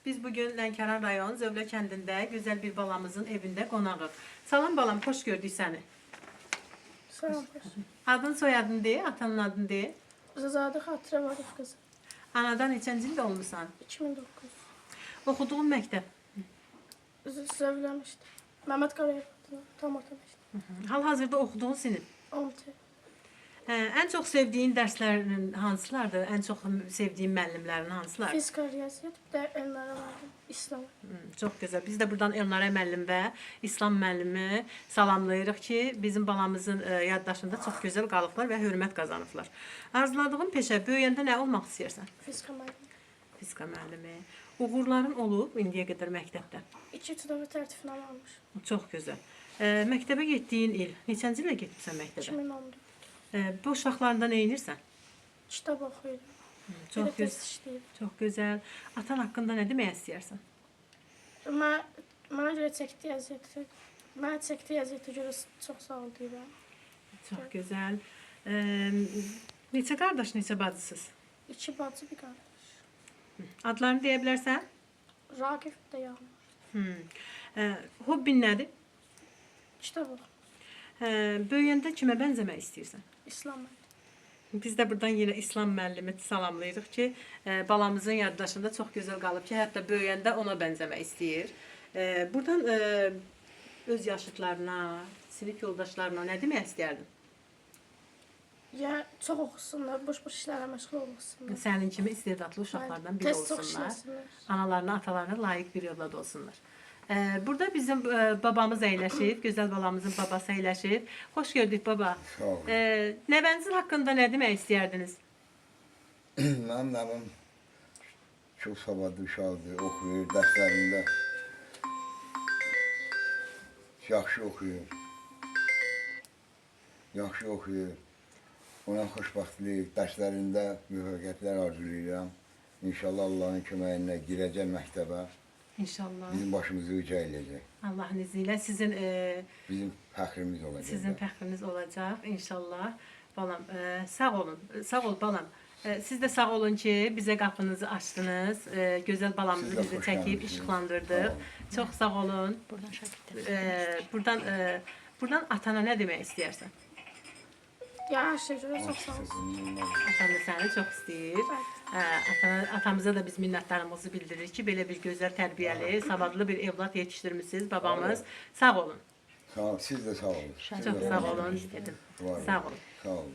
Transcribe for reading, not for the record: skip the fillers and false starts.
Biz bugün Lənkəran rayon Zövlə kəndində gözəl bir balamızın evində qonağıq. Salam balam, xoş gördük səni. Salam. Adın soyadın de, atanın adını de. Zazadı Xatirə Varif qızı. Anadan neçənci ildə olmusan? 2009. Oxuduğun məktəb. Zövləmişdi. Məhəmməd Qarayev adına tam atmışdı. Hal-hazırda oxuduğun sinif. 6. Ən çox sevdiyin dərslərin hansılardır? Ən çox sevdiyin müəllimlərin hansılardır? Fizika, riyaziyyat, bir də elmlərə vardım. İslam. Çox gözəl. Biz də buradan Elnarə müəllim və İslam müəllimi salamlayırıq ki, bizim balamızın yaddaşında çox gözəl qalıblar və hörmət qazanıblar. Arzuladığın peşə, böyüyəndə nə olmaq istəyirsən? Fizika müəllimi. Fizika müəllimi. Uğurların olub indiyə qədər məktəbdə? 2 tədavü tərtifinə almış. Çox gözəl. Məktəbə getdiyin il, neçənci ilə getmisən məktəbə? 2014. Boş vaxtlarında nə edirsən? Kitab oxuyuram. Çox Bir də test işləyirəm. Çox gözəl. Atan haqqında nə demək istəyirsən? Mənə görə çəkdiyi əziyyəti, mənə çəkdiyi əziyyətə görə çox sağ ol deyirəm. Çox gözəl. Neçə qardaş, neçə bacısınız? 2 bacı, bir qardaş. Adlarını deyə bilərsən? Raqif də Yağmur. Hobbin nədir? Kitab oxu. Böyüyəndə kimə bənzəmək istəyirsən? İslam müəllimi. Biz də buradan yenə İslam müəllimi salamlayırıq ki, balamızın yaddaşında çox gözəl qalıb ki, hətta böyüyəndə ona bənzəmək istəyir. Buradan öz yaşıdlarına, sinif yoldaşlarına nə demək istəyərdin? Ya çox oxusunlar, boş-boş işlərlə məşğul olmasınlar. Sənin kimi istedadlı uşaqlardan biri Tez çox olsunlar. işləsinlər. Analarına, atalarına layiq bir övlad olsunlar. Burada bizim babamız əyləşib, gözəl balamızın babası əyləşib. Xoş gördük baba. Sağ olun. Nəvənizin haqqında nə demək istəyərdiniz? Mənim nəvim çox savadlı uşaqdır, oxuyur, dərslərində yaxşı oxuyur. Yaxşı oxuyur. Ona xoşbəxtlik, dərslərində müvəffəqiyyətlər arzulayıram. İnşallah Allahın köməyinə girəcək məktəbə. İnşallah. Bizim başımızı uca eləyəcək. Allahın izniyle sizin Bizim fəxrimiz olacaq. sizin fəxriniz olacaq inşallah. Balam, sağ olun. Sağ ol balam. Siz de sağ olun ki bize kapınızı açtınız. Güzel balamızı Siz də bizi xoş çekip gəlmisiniz. işıqlandırdıq. Çok sağ olun. Buradan atana ne demek istersen? Ya hər şey görə çox sağ ol. Atan da səni çox istəyir. Atamıza da biz minnətdarımızı bildiririk ki, belə bir gözəl, tərbiyəli, savadlı bir evlad yetişdirmişsiniz babamız. Sağ olun. Sağ olun. Siz də sağ olun. Çox sağ olun dedim. Var olun. Sağ olun. Sağ olun.